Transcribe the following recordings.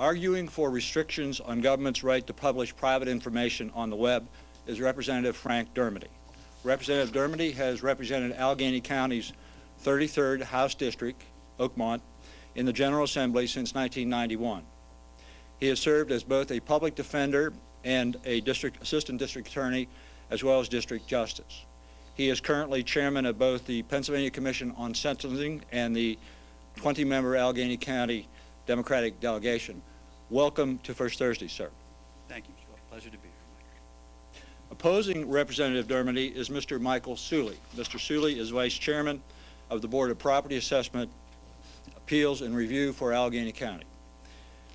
Arguing for restrictions on government's right to publish private information on the web is Representative Frank Dermody. Representative Dermody has represented Allegheny County's 33rd House District, Oakmont, in the General Assembly since 1991. He has served as both a public defender and a assistant district attorney, as well as district justice. He is currently chairman of both the Pennsylvania Commission on Sentencing and the 20-member Allegheny County Democratic delegation. Welcome to First Thursday, sir. Thank you. It's a pleasure to be here, Mike. Opposing Representative Dermody is Mr. Michael Suley. Mr. Suley is vice chairman of the Board of Property Assessment, Appeals, and Review for Allegheny County.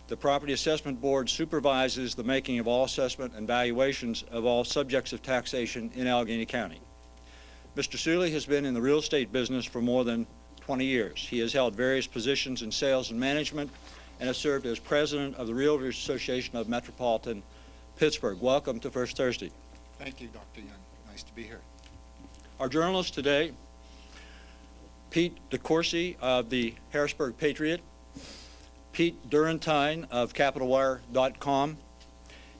The Property Assessment Board supervises the making of all assessment and valuations of all subjects of taxation in Allegheny County. Mr. Suley has been in the real estate business for more than 20 years. He has held various positions in sales and management and has served as president of the Realtors Association of Metropolitan Pittsburgh. Welcome to First Thursday. Thank you, Dr. Young. Nice to be here. Our journalists today, Pete DeCourcy of the Harrisburg Patriot, Pete Durantine of CapitalWire.com,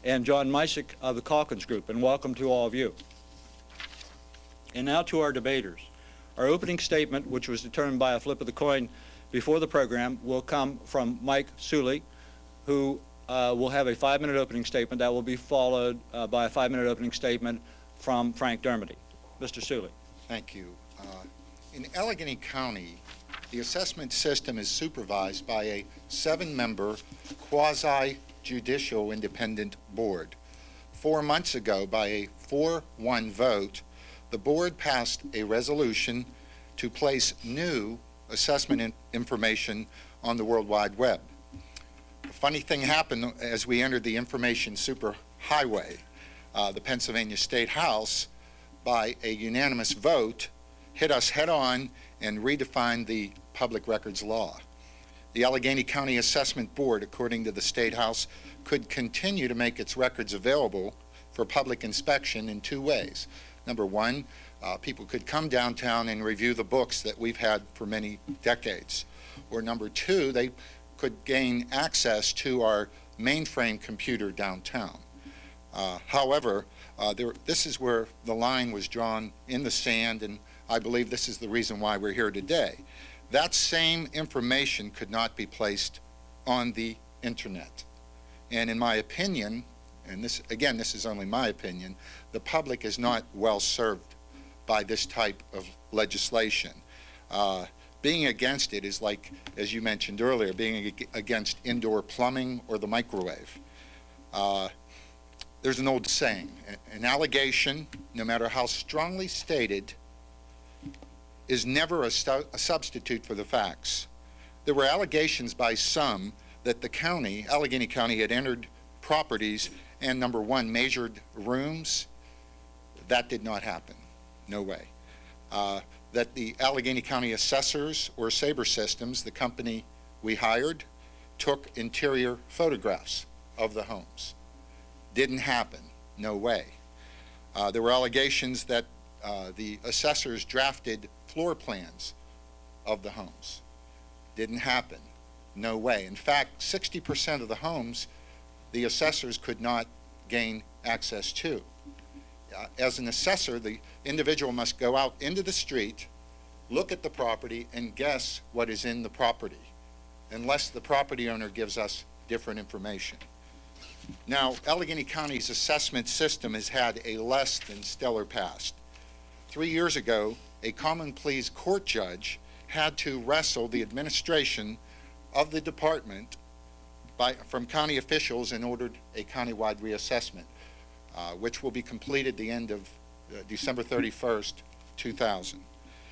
and John Mysick of the Calkins Group, and welcome to all of you. And now to our debaters. Our opening statement, which was determined by a flip of the coin before the program, will come from Mike Suley, who will have a 5-minute opening statement that will be followed by a 5-minute opening statement from Frank Dermody. Mr. Suley. Thank you. In Allegheny County, the assessment system is supervised by a 7-member quasi-judicial independent board. 4 months ago, by a 4-1 vote, the board passed a resolution to place new assessment information on the World Wide Web. A funny thing happened as we entered the information superhighway. The Pennsylvania State House, by a unanimous vote, hit us head on and redefined the public records law. The Allegheny County Assessment Board, according to the State House, could continue to make its records available for public inspection in 2 ways. Number one, people could come downtown and review the books that we've had for many decades. Or number two, they could gain access to our mainframe computer downtown. However, this is where the line was drawn in the sand, and I believe this is the reason why we're here today. That same information could not be placed on the internet. And in my opinion, and this is only my opinion, the public is not well served by this type of legislation. Being against it is like, as you mentioned earlier, being against indoor plumbing or the microwave. There's an old saying, an allegation, no matter how strongly stated, is never a substitute for the facts. There were allegations by some that the county, Allegheny County, had entered properties and, number one, measured rooms. That did not happen. No way. That the Allegheny County assessors or Sabre Systems, the company we hired, took interior photographs of the homes. Didn't happen. No way. There were allegations that the assessors drafted floor plans of the homes. Didn't happen. No way. In fact, 60% of the homes the assessors could not gain access to. As an assessor, the individual must go out into the street, look at the property, and guess what is in the property, unless the property owner gives us different information. Now, Allegheny County's assessment system has had a less than stellar past. 3 years ago, a common pleas court judge had to wrestle the administration of the department from county officials and ordered a countywide reassessment, which will be completed the end of December 31st, 2000.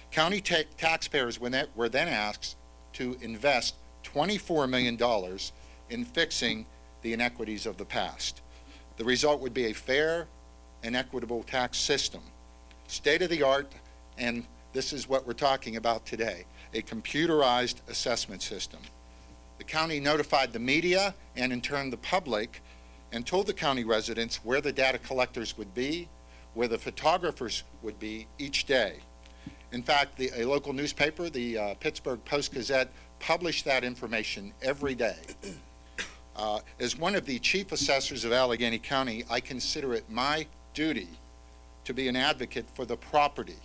County taxpayers were then asked to invest $24 million in fixing the inequities of the past. The result would be a fair and equitable tax system, state-of-the-art, and this is what we're talking about today, a computerized assessment system. The county notified the media and in turn the public and told the county residents where the data collectors would be, where the photographers would be each day. In fact, a local newspaper, the Pittsburgh Post-Gazette, published that information every day. As one of the chief assessors of Allegheny County, I consider it my duty to be an advocate for the property.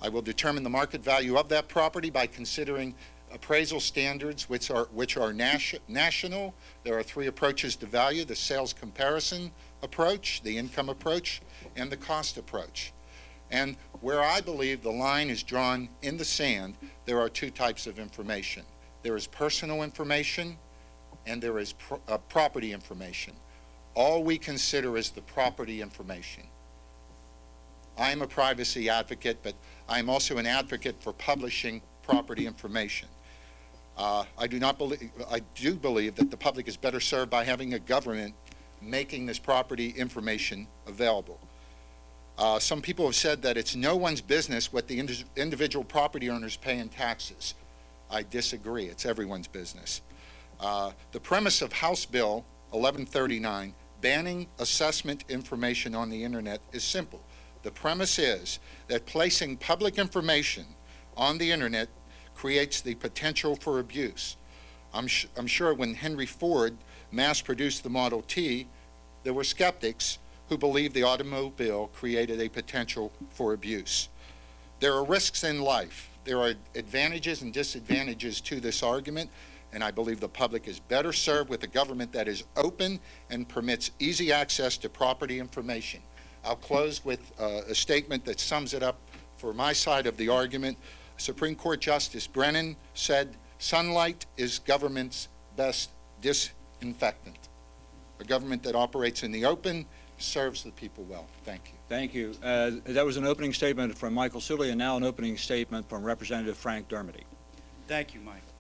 I will determine the market value of that property by considering appraisal standards which are national. There are three approaches to value: the sales comparison approach, the income approach, and the cost approach. And where I believe the line is drawn in the sand, there are two types of information. There is personal information and there is property information. All we consider is the property information. I am a privacy advocate, but I am also an advocate for publishing property information. I do believe that the public is better served by having a government making this property information available. Some people have said that it's no one's business what the individual property owners pay in taxes. I disagree. It's everyone's business. The premise of House Bill 1139, banning assessment information on the internet, is simple. The premise is that placing public information on the internet creates the potential for abuse. I'm sure when Henry Ford mass-produced the Model T, there were skeptics who believed the automobile created a potential for abuse. There are risks in life. There are advantages and disadvantages to this argument, and I believe the public is better served with a government that is open and permits easy access to property information. I'll close with a statement that sums it up for my side of the argument. Supreme Court Justice Brennan said, "Sunlight is government's best disinfectant." A government that operates in the open serves the people well. Thank you. Thank you. That was an opening statement from Michael Suley, and now an opening statement from Representative Frank Dermody. Thank you, Michael.